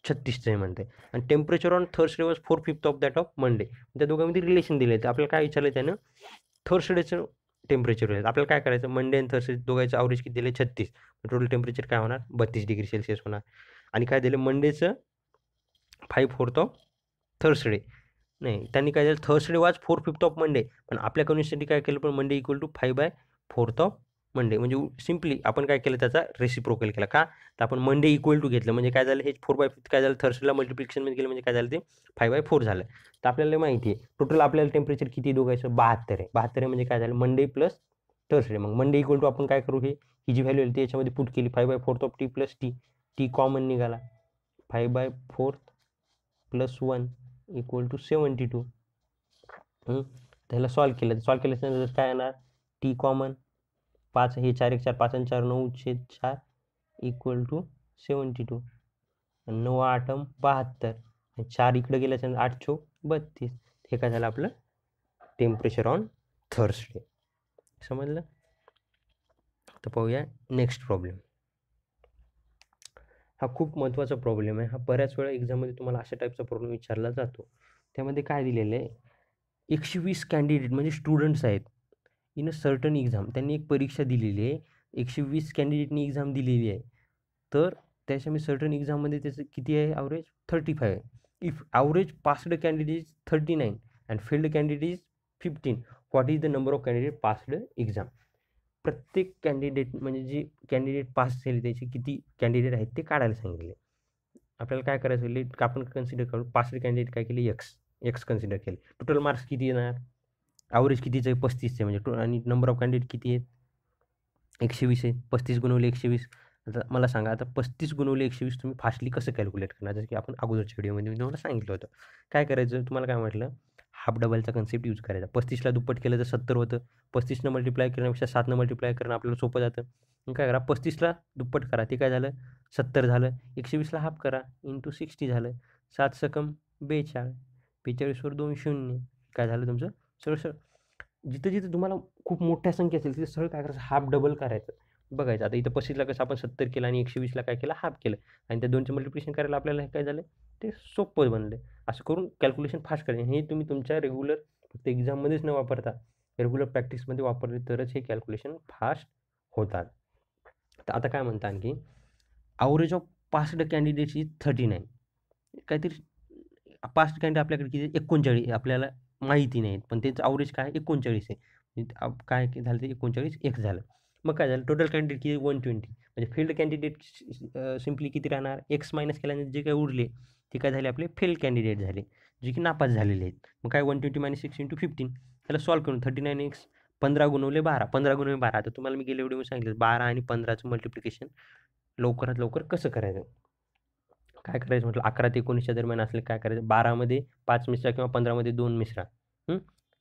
36चं आहे म्हणते. आणि temperature on Thursday was 4/5 of that of Monday. त्या दोघांमध्ये रिलेशन दिले. तर आपल्याला काय विचारलं त्यानं? थर्सडेचं टेम्परेचर आहे. आपल्याला काय करायचं, मंडे आणि थर्सडे दोघांचं ॲव्हरेज किती दिले? 36. टोटल टेम्परेचर काय होणार? 32 डिग्री सेल्सिअस होणार. आणि काय दिलं? मंडेचं 5/4 ऑफ थर्सडे. नाही, त्यांनी काय दिलं? Thursday was 4/5 of Monday. पण आपल्या कन्व्हिन्ससाठी काय केलं, पण Monday equal to 5/4 of Monday. म्हणजे सिम्पली आपण काय केलं, त्याचा रेसिप्रोकल केला. का? तर आपण मंडे इक्वल टू घेतलं, म्हणजे काय झालं, हे 4/5 काय झालं, थर्सडेला मल्टिप्लिकेशनमध्ये केलं, म्हणजे काय झालं, ते 5/4 झालं. तर आपल्याला माहिती आहे टोटल आपल्याला टेम्परेचर किती दोघायचं? 72 आहे. 72 आहे म्हणजे काय झालं, मंडे प्लस थर्सडे. मग मंडे इक्वल टू आपण काय करू, ही जी व्हॅल्यू आली ती याच्यामध्ये पुट केली, 5/4 of T plus T. T common निघाला, 5/4 प्लस 1 इक्वल टू 72. त्याला सॉल्व केल्यानंतर काय येणार? टी कॉमन, 5 हे 4 1 4 5 आणि 4 9/4 इक्वल टू 72. 9 8 72. 4 इकडे गेल्याच्या 8 चौक 32. हे काय झालं आपलं टेम्परेचर ऑन थर्सडे. समजलं? तर पाहूया नेक्स्ट प्रॉब्लेम. हा खूप महत्त्वाचा प्रॉब्लेम आहे. हा बऱ्याच वेळा एक्झाममध्ये तुम्हाला अशा टाईपचा प्रॉब्लेम विचारला जातो. त्यामध्ये काय दिलेलं आहे, 120 कॅन्डिडेट म्हणजे स्टुडंट्स आहेत इन अ सर्टन एक्झाम. त्यांनी एक परीक्षा दिलेली आहे, 120 कॅन्डिडेटनी एक्झाम दिलेली आहे. तर त्याच्यामध्ये सर्टन एक्झाममध्ये त्याचं किती आहे ॲव्हरेज? 35 आहे. If average passed candidate is 39 and failed candidate is 15, what is the number of candidate passed exam? प्रत्येक कॅन्डिडेट म्हणजे जे कॅन्डिडेट पास झाले त्याचे किती कॅन्डिडेट आहेत ते काढायला सांगितले. आपल्याला काय करायचं, लेट आपण कन्सिडर करू, पास्ड कॅन्डिडेट काय केले, एक्स कन्सिडर केले. टोटल मार्क्स किती येणार? ॲव्हरेज कितीचं आहे? 35 आहे. म्हणजे आणि नंबर ऑफ कॅन्डिडेट किती आहेत? 120 आहे. 35 गुणवले 120. आता मला सांगा, आता 35 गुणवले 120 तुम्ही फास्टली कसं कॅल्क्युलेट करणार? जसं की आपण अगोदरच्या व्हिडिओमध्ये मी तुम्हाला सांगितलं होतं. काय करायचं, तुम्हाला काय म्हटलं, हाफ डबलचा कन्सेप्ट यूज करायचा. 35ला दुप्पट केलं तर 70 होतं. 35नं मल्टिप्लाय करण्यापेक्षा 7नं मल्टिप्लाय करणं आपल्याला सोपं जातं. मग काय करा, 35ला दुप्पट करा, ते काय झालं, 70 झालं. 120ला हाफ करा, इंटू 60 झालं. 7 सकम 42. 42वर 2 शून्य. काय झालं तुमचं सरळ जिथं जिथं तुम्हाला खूप मोठ्या संख्या असेल तिथे सरळ काय करायचं, हाफ डबल करायचं. बघायचं आता इथं 35ला कसं आपण 70 केलं आणि 120ला काय केलं, हाफ केलं. आणि त्या 2चं मल्टिप्लिकेशन करायला आपल्याला काय झालं, ते सोपं बनलं. असं करून कॅल्क्युलेशन फास्ट करायचं. हे तुम्ही तुमच्या रेग्युलर फक्त एक्झाममध्येच न वापरता रेग्युलर प्रॅक्टिसमध्ये वापरले तरच हे कॅल्क्युलेशन फास्ट होतात. तर आता काय म्हणता आणखी, average of passed candidates is 39. काहीतरी पास्ट कॅन्डिडेट आपल्याकडे किती 39 आपल्याला माहिती नाहीत, पण त्यांचं ॲव्हरेज काय 39 आहे. काय झालं ते 39 x झालं. मग काय झालं टोटल कॅन्डिडेट किती 120. म्हणजे फील्ड कॅन्डिडेट सिम्पली किती राहणार एक्स मायनस केल्याने जे काही उरले ते काय झाले आपले फेल्ड कॅन्डिडेट झाले, जे की नापास झालेले आहेत. मग काय 120 मायनस 6 इंटू 15 त्याला सॉल्व्ह करून 39x 15 गुणवले 12 15 गुणवले 12. आता तुम्हाला मी गेल्या व्हिडिओ सांगितलं 12 आणि 15चं मल्टिप्लिकेशन लवकरात लवकर कसं करायचं. काय करायचं म्हटलं 11 ते 19च्या दरम्यान असले काय करायचं 12मध्ये 5 मिसळा किंवा 15मध्ये 2 मिसळा.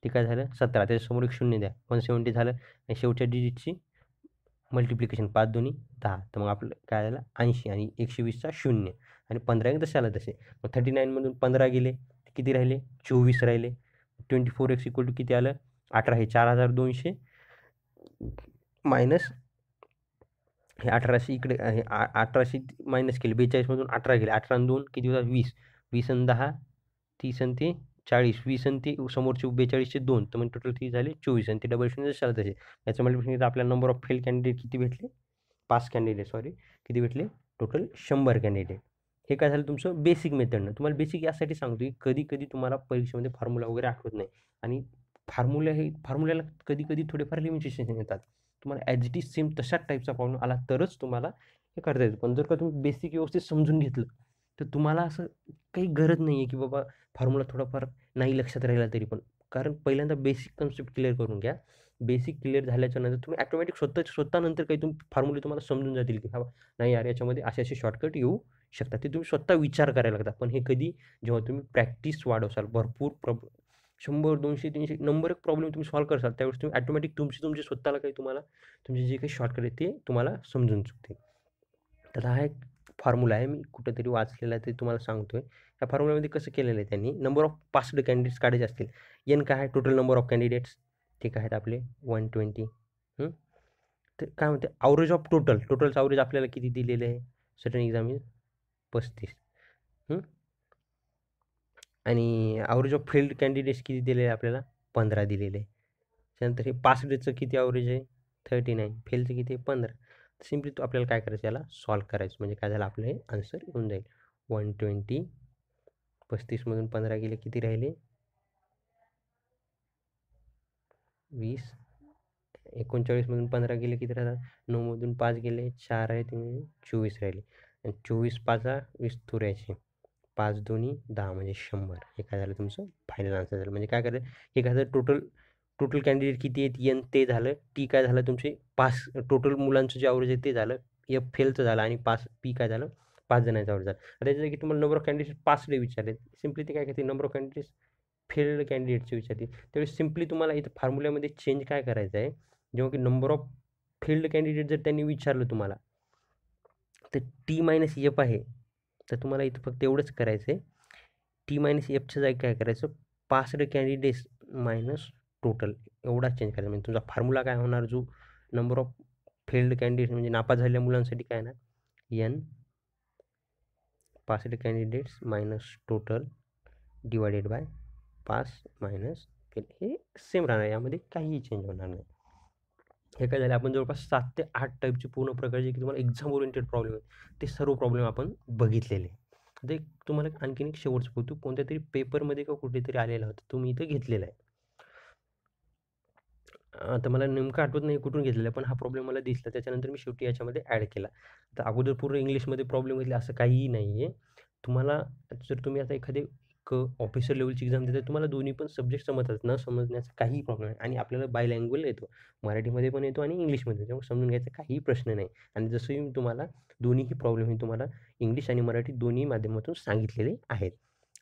ते काय झालं 17 त्याच्यासमोर एक 0 द्या 170 झालं आणि शेवटच्या डिजिटची मल्टिप्लिकेशन 5 दोन्ही 10. तर मग आपलं काय झालं 80 आणि 120चा 0 आणि 15 एक तसे आलं तसे. मग 39मधून 15 गेले किती राहिले 24 राहिले. 24x इक्वल टू किती आलं 18 हे 4200 मायनस हे 1800 इकडे हे 1800 मायनस केले 42मधून 18 गेले 18 आणि 2 किती होतात 20 20 आणि 10 30 आणि ते 40 20 आणि ते समोरचे 42चे 2 तर म्हणजे टोटल किती झाले 24 आणि ते डबल शून्य जसे आलं तसे. याचं मल्टिप्लिकेशन आपल्याला नंबर ऑफ फेल कॅन्डिडेट किती भेटले पास कॅन्डिडेट किती भेटले टोटल 100 कॅन्डिडेट. हे काय झालं तुमचं बेसिक मेथडनं. तुम्हाला बेसिक यासाठी सांगतो की कधी कधी तुम्हाला परीक्षेमध्ये फॉर्म्युला वगैरे आठवत नाही आणि फॉर्म्युल्याला कधी कधी थोडेफार लिमिटेशन येतात. तुम्हाला ॲज इट इज सेम तशाच टाईपचा प्रॉब्लेम आला तरच तुम्हाला हे करता येतं. पण जर का तुम्ही बेसिक व्यवस्थित समजून घेतलं तर तुम्हाला असं काही गरज नाही आहे की बाबा फॉर्म्युला थोडाफार नाही लक्षात राहिला तरी पण. कारण पहिल्यांदा बेसिक कन्सेप्ट क्लिअर करून घ्या. बेसिक क्लिअर झाल्याच्या नंतर तुम्ही ॲटोमॅटिक स्वतःनंतर काही फॉर्म्युले तुम्हाला समजून जातील की हा नाही यार याच्यामध्ये असे असे शॉर्टकट येऊ शकतात. ते तुम्ही स्वतः विचार करायला लागतात. पण हे कधी जेव्हा तुम्ही प्रॅक्टिस वाढवसाल भरपूर 100 200 300 नंबर एक प्रॉब्लेम तुम्ही सॉल्व्ह करसाल त्यावेळेस तुम्ही ॲटोमॅटिक तुमचे स्वतःला काही तुम्हाला तुमचे जे काही शॉर्टकट आहे ते तुम्हाला समजून चुकते. तर हा एक फॉर्म्युला आहे मी कुठेतरी वाचलेला आहे ते तुम्हाला सांगतोय. या फॉर्म्युल्यामध्ये कसं केलेलं आहे त्यांनी नंबर ऑफ पास्ड कॅन्डिडेट्स काढायचे असतील. एन काय आहे टोटल नंबर ऑफ कॅन्डिडेट्स ते काय आहेत आपले 120. तर काय म्हणते ॲव्हरेज ऑफ टोटलचं ॲव्हरेज आपल्याला किती दिलेलं आहे सर्टन एक्झाम इज 35. आणि ॲव्हरेज ऑफ फेल्ड कॅन्डिडेट्स किती दिलेले आहे आपल्याला 15 दिलेले आहे. त्यानंतर हे पासडेचं किती ॲव्हरेज आहे 39 फेलचं किती आहे 15. सिम्पली तो आपल्याला काय करायचं याला सॉल्व्ह करायचं म्हणजे काय झालं आपलं हे आन्सर येऊन जाईल 120. 35मधून 15 गेले किती राहिले 20. 39मधून 15 गेले किती राहतात 9मधून 5 गेले 4 आहे 24 राहिले आणि 24 पाचा 20 चौऱ्याऐंशी 5 दोन्ही 10 म्हणजे 100. हे काय झालं तुमचं फायनल आन्सर झालं. म्हणजे काय करायचं हे काय झालं टोटल कॅन्डिडेट किती आहेत एन ते झालं. टी काय झालं तुमचे पास टोटल मुलांचं जे ॲव्हरेज आहे ते झालं. एफ फेलचं झालं आणि पास पी काय झालं 5 जणांचं ॲव्हरेज झालं. त्याच्या की तुम्हाला number of candidate pass day विचारले सिम्पली ते काय करते नंबर ऑफ कॅन्डिडेट्स फेल्ड कॅन्डिडेटचे विचारते. त्यावेळेस सिम्पली तुम्हाला इथं फॉर्म्युल्यामध्ये चेंज काय करायचं आहे जेव्हा की नंबर ऑफ फेल्ड कॅन्डिडेट जर त्यांनी विचारलं तुम्हाला तर टी मायनस एफ आहे तर तुम्हाला इथं फक्त एवढंच करायचं आहे टी मायनस एफच्या जागी काय करायचं पास्ड कॅन्डिडेट्स मायनस टोटल एवढा चेंज करायचा. म्हणजे तुमचा फॉर्म्युला काय होणार जो नंबर ऑफ फेल्ड कॅन्डिडेट्स म्हणजे नापास झालेल्या मुलांसाठी काय ना n passed candidates minus total divided by pass minus fail. हे सेम राहणार यामध्ये काहीही चेंज होणार नाही. हे काय झालं आपण जवळपास 7 ते 8 टाईपचे पूर्ण प्रकारचे की तुम्हाला एक्झाम ओरिएंटेड प्रॉब्लेम आहेत ते सर्व प्रॉब्लेम आपण बघितलेले. ते तुम्हाला आणखीन एक शेवटचं होतो कोणत्या तरी पेपरमध्ये का कुठेतरी आलेला होता तुम्ही इथं घेतलेला आहे. आता मला नेमकं आठवत नाही कुठून घेतलेलं आहे पण हा प्रॉब्लेम मला दिसला त्याच्यानंतर मी शेवटी याच्यामध्ये ॲड केला. तर अगोदर पूर्ण इंग्लिशमध्ये प्रॉब्लेम घेतले असं काहीही नाही आहे. तुम्हाला जर तुम्ही आता एखादी ऑफिसर लेवलची एक्झाम देता तुम्हाला दोन्ही पण सब्जेक्ट समजतात न समजण्याचा काहीही प्रॉब्लेम नाही आणि आपल्याला बायलँग्वेज येतो मराठीमध्ये पण येतो आणि इंग्लिशमध्ये त्यामुळे समजून घ्यायचा काहीही प्रश्न नाही. आणि जसंही मी तुम्हाला दोन्हीही प्रॉब्लेम हे तुम्हाला इंग्लिश आणि मराठी दोन्ही माध्यमातून सांगितलेले आहेत.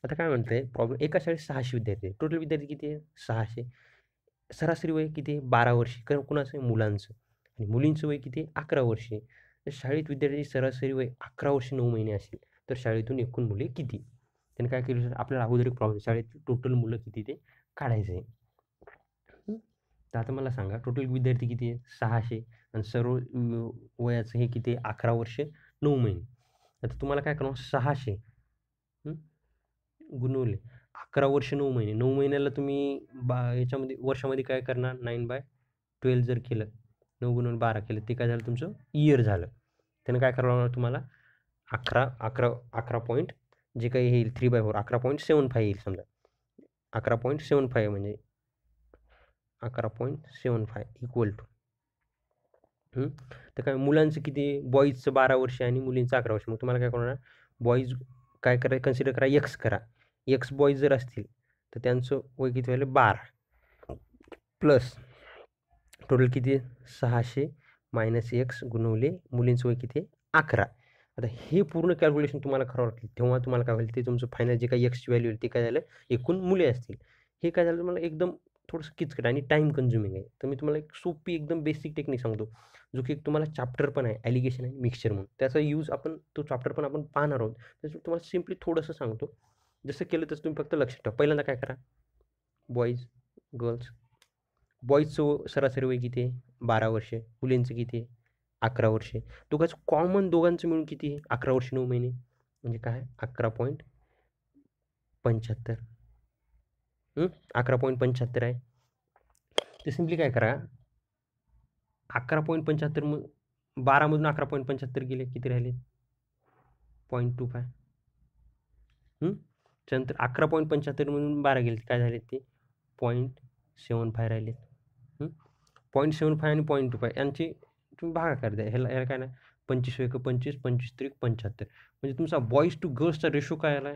आता काय म्हणतं प्रॉब्लेम एका शाळेत 600 विद्यार्थी आहेत टोटल विद्यार्थी किती आहे 600. सरासरी वय किती आहे 12 वर्षे कारण कुणाचं आहे मुलांचं आणि मुलींचं वय किती आहे 11 वर्षे. तर शाळेत विद्यार्थ्याची सरासरी वय 11 वर्षे 9 महिने असेल तर शाळेतून एकूण मुले किती. त्याने काय केलं आपल्याला अगोदर एक प्रॉब्लेम शाळेत टोटल मुलं किती ते काढायचं आहे. तर आता मला सांगा टोटल विद्यार्थी किती आहे 600 आणि सर्व वयाचं हे किती आहे 11 वर्षे 9 महिने. आता तुम्हाला काय करणार 600 गुणवले 11 वर्ष 9 महिने 9 महिन्याला तुम्ही याच्यामध्ये वर्षामध्ये काय करणार 9/12 जर केलं 9 गुणून 12 केलं ते काय झालं तुमचं इयर झालं. त्यानं काय करावं लागणार तुम्हाला 11 पॉईंट जे काही येईल 3/4 11.75 येईल समजा. 11.75 म्हणजे 11.75 इक्वल टू तर काय मुलांचं किती बॉईजचं 12 वर्ष आणि मुलींचं 11 वर्ष. मग तुम्हाला काय करणार बॉईज काय करा कन्सिडर करा एक्स करा. एक्स बॉईज जर असतील तर त्यांचं वय किती व्हायला 12 प्लस टोटल किती 600 मायनस एक्स गुणवले मुलींचं वय किती 11. आता हे पूर्ण कॅल्क्युलेशन तुम्हाला करावं लागतील तेव्हा तुम्हाला काय होईल ते तुमचं फायनल जे काही एक्सची व्हॅल्यू येईल ते काय झालं एकूण मुले असतील. हे काय झालं तुम्हाला एकदम थोडंसं किचकट आणि टाईम कन्झ्युमिंग आहे. तर मी तुम्हाला एक सोपी एकदम बेसिक टेक्निक सांगतो जो की तुम्हाला चॅप्टर पण आहे ॲलिगेशन आणि मिक्सचर म्हणून त्याचा यूज आपण तो चॅप्टर पण आपण पाहणार आहोत. त्याचं तुम्हाला सिम्पली थोडंसं सांगतो जसं केलं तसं तुम्ही फक्त लक्षात ठेवा. पहिल्यांदा काय करा बॉईज गर्ल्स बॉईजचं सरासरी वय किती आहे 12 वर्षे मुलींचं किती आहे 11 वर्षे. दोघांचं कॉमन दोघांचं मिळून किती आहे 11 वर्ष 9 महिने म्हणजे काय 11.75 11.75 आहे. ते सिम्पली काय करा 11.75 मग 12मधून 11.75 गेले किती राहिले 0.25 त्यानंतर 11.75 मधून 12 गेले काय झाले ते 0.75 राहिले. 0.75 आणि 0.25 यांची तुम्ही भागाकार द्या. ह्याला काय नाही 25 एक 25 25 त्रिक 75 म्हणजे तुमचा बॉईज टू गर्ल्सचा रेशो काय आला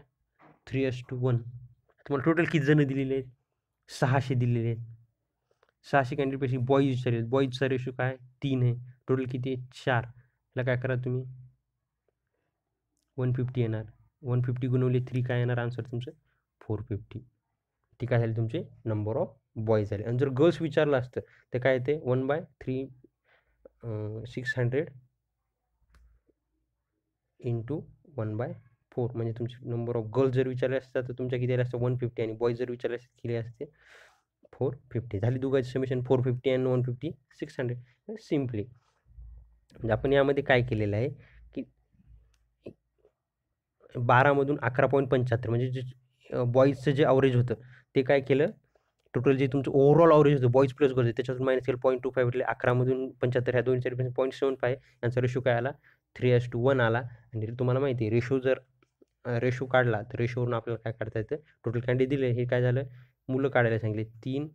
3:1. तुम्हाला टोटल किती जण दिलेले आहेत 600 दिलेले आहेत. 600 कॅन्डिडेटपैकी बॉईज विचारले बॉईजचा रेशो काय 3 आहे. टोटल किती आहे 4. ह्याला काय करा तुम्ही 150 येणार 150 गुणवले 3 काय येणार आन्सर तुमचं 450. ती काय झाली तुमचे नंबर ऑफ बॉईज झाले. आणि जर गर्ल्स विचारलं असतं तर काय येते 1/3 600 इंटू 1/4 म्हणजे तुमचे नंबर ऑफ गर्ल्स जर विचारले असतात तर तुमच्या किती आले असतं 150 आणि बॉईज जर विचारले असते किती असते 450. झाली दोघांची समेशन 450 आणि 150 600 सिम्पली. म्हणजे आपण यामध्ये काय केलेलं आहे की 12मधून 11.75 म्हणजे जे बॉईजचं जे ॲव्हरेज होतं ते काय केलं टोटल जे तुमचं ओव्हरऑल ॲव्हरेज होतं बॉईज प्लस गर्ल्स त्याच्यातून मायनस केलं 0.25 भेटले 11मधून 75 ह्या दोन 0.75 यांचा रेशो काय आला 3:1 आला. आणि तुम्हाला माहिती आहे रेशो जर रेशो काढला तर रेशोवरून आपल्याला काय काढता येतं टोटल कॅन्डिडेट दिले हे काय झालं मुलं काढायला सांगितले 3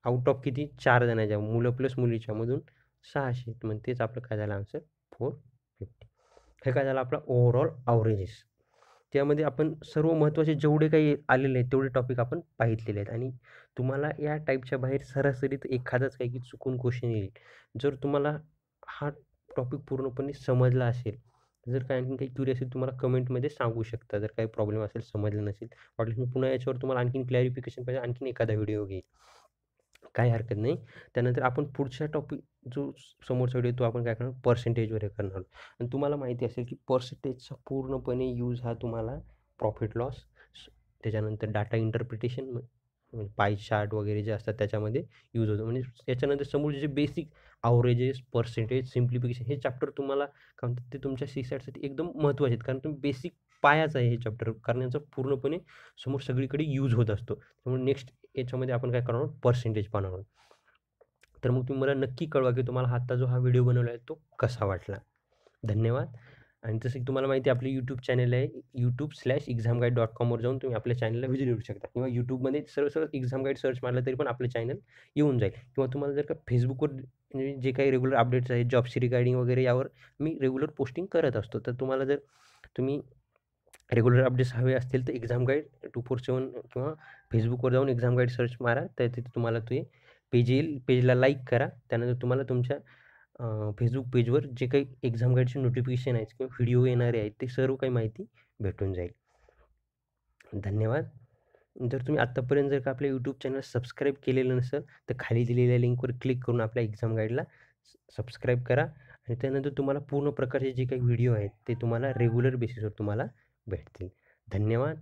आउट ऑफ किती 4 जणांच्या मुलं प्लस मुलीच्या मधून 600 मग तेच आपलं काय झालं आन्सर 450. हे काय झालं आपला ओव्हरऑल ॲव्हरेजेस. त्यामध्ये आपण सर्व महत्त्वाचे जेवढे काही आलेले आहेत तेवढे टॉपिक आपण पाहितलेले आहेत. आणि तुम्हाला या टाईपच्या बाहेर सरासरीत एखादाच काही की चुकून क्वेश्चन येईल. जर तुम्हाला हा टॉपिक पूर्णपणे समजला असेल जर काय आणखीन काही क्युरियोसिटी तुम्हाला कमेंटमध्ये सांगू शकता. जर काही प्रॉब्लेम असेल समजलं नसेल वाटल्यास मी पुन्हा याच्यावर तुम्हाला आणखीन क्लॅरिफिकेशन पाहिजे आणखीन एखादा व्हिडिओ घेईल काही हरकत नाही. त्यानंतर आपण पुढच्या टॉपिक जो समोरचा व्हिडिओ तो आपण काय करणार पर्सेंटेजवर हे करणार आहोत. आणि तुम्हाला माहिती असेल की पर्सेंटेजचा पूर्णपणे यूज हा तुम्हाला प्रॉफिट लॉस त्याच्यानंतर डाटा इंटरप्रिटेशन पाय चार्ट वगैरे जे असतात त्याच्यामध्ये यूज होतो. म्हणजे याच्यानंतर समोरचे जे बेसिक ॲव्हरेजेस पर्सेंटेज सिम्प्लिफिकेशन हे चॅप्टर तुम्हाला काय म्हणतात ते तुमच्या सीसॅटसाठी एकदम महत्त्वाचे आहेत. कारण तुम्ही बेसिक पायाच आहे हे चॅप्टर कारण याचा पूर्णपणे समोर सगळीकडे यूज होत असतो. त्यामुळे नेक्स्ट याच्यामध्ये आपण काय करणार आहोत पर्सेंटेज पाहणार आहोत. तर मग तुम्ही मला नक्की कळवा की तुम्हाला आत्ता जो हा व्हिडिओ बनवला आहे तो कसा वाटला. धन्यवाद. आणि जसं की तुम्हाला माहिती आहे आपले यूट्यूब चॅनल आहे youtube/examguide.com वर जाऊन तुम्ही आपल्या चॅनलला व्हिजिट करू शकता किंवा यूट्यूबमध्ये सरळ एक्झाम गाईड सर्च मारलं तरी पण आपलं चॅनल येऊन जाईल. किंवा तुम्हाला जर का फेसबुकवर म्हणजे जे काही रेग्युलर अपडेट्स आहेत जॉबची रिगार्डिंग वगैरे यावर मी रेग्युलर पोस्टिंग करत असतो. तर तुम्हाला जर तुम्ही रेग्युलर अपडेट्स हवे असतील तर एक्झाम गाईड 247 किंवा फेसबुकवर जाऊन एक्झाम गाईड सर्च मारा तर तिथे तुम्हाला ते पेज येईल. पेजला लाईक करा. त्यानंतर तुम्हाला तुमच्या फेसबुक पेजवर जे काही एक्झाम गाईडचे नोटिफिकेशन आहेत किंवा व्हिडिओ येणारे आहेत ते सर्व काही माहिती भेटून जाईल. धन्यवाद. जर तुम्ही आत्तापर्यंत जर का आपल्या यूट्यूब चॅनल सबस्क्राईब केलेलं नसेल तर खाली दिलेल्या लिंकवर क्लिक करून आपल्या एक्झाम गाईडला सबस्क्राईब करा. आणि त्यानंतर तुम्हाला पूर्ण प्रकारचे जे काही व्हिडिओ आहेत ते तुम्हाला रेग्युलर बेसिसवर तुम्हाला भेटतील. धन्यवाद.